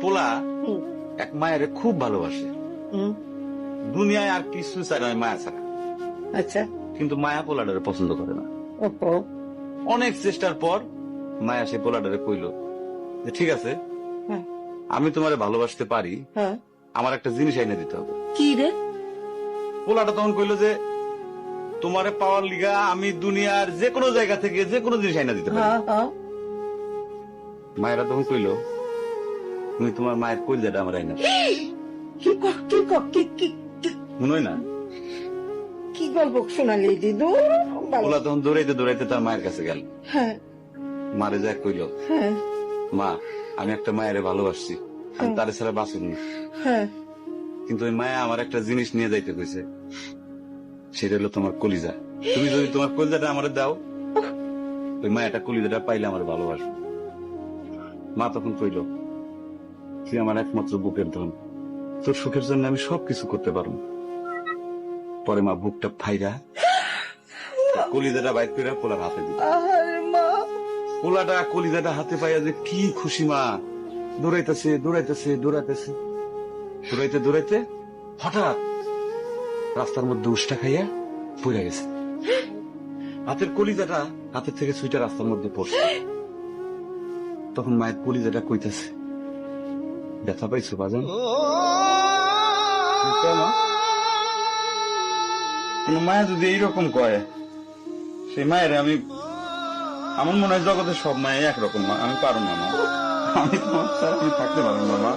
পোলা এক মায়ের খুব ভালোবাসে, দুনিয়ায় আর কিছু চায় না মায়া ছাড়া। আচ্ছা, কিন্তু মায়া পোলাডারে পছন্দ করে না। ওপো অনেক চেষ্টার পর মায়া সে পোলাডারে কইল যে ঠিক আছে, হ্যাঁ আমি তোমারে ভালোবাসতে পারি, হ্যাঁ, আমার একটা জিনিস এনে দিতে হবে। কি রে? পোলাটা তখন কইল যে তোমারে পাওয়ার লিগা আমি দুনিয়ার যে কোনো জায়গা থেকে যে কোনো জিনিস এনে দিতে পারি। হ্যাঁ হ্যাঁ, মায়েরা তখন কইল তুমি তোমার মায়ের কইলজাটা আমার আইনা দাও। কি ক- কি ক- কি কি- কি- মনে হয় না? কি গল্প শোনালি দিদু? পোলা তখন দৌড়াইতে দৌড়াইতে তার মায়ের কাছে গেল, হ্যাঁ মারে যায় কইল হ্যাঁ মা আমি একটা মায়ের ভালোবাসছি, আমি তারে ছাড়া বাঁচুনি, হ্যাঁ, কিন্তু ওই মায়া আমার একটা জিনিস নিয়ে যাইতে কইছে, সেটা হলো তোমার কলিজা। তুমি যদি তোমার কলিজাটা আমারে দাও, ওই মায়াটা কলিজাটা পাইলে আমার ভালোবাসবে। মা তখন কইল তুই আমার একমাত্র বুকের ধন, তোর সুখের জন্য আমি সবকিছু করতে পারবো। পরে মা বুকটা ফাইরা কলিজাটা বাইর করে পোলার হাতে দিল। আহারে মা, পোলাটা কলিজাটা হাতে পাইয়া যে কি খুশি, মা দৌড়াইতেছে দৌড়াইতেছে দৌড়াইতেছে, দৌড়াইতে দৌড়াইতে হঠাৎ রাস্তার মধ্যে উষ্টা খাইয়া পড়ে গেছে। হাতের কলিজাটা হাতের থেকে ছুইটা রাস্তার মধ্যে পড়ছে। তখন মায়ের কলিজাটা কইতেছে ব্যথা পাইছো বাজান? কোন মায়া যদি এইরকম কয়, সেই মায়ের আমি, আমার মনে হয় জগতের সব মায়ে একরকম, মা আমি পারো না, মা আমি তোমার ছাড়া আমি থাকতে পারবো না, মা।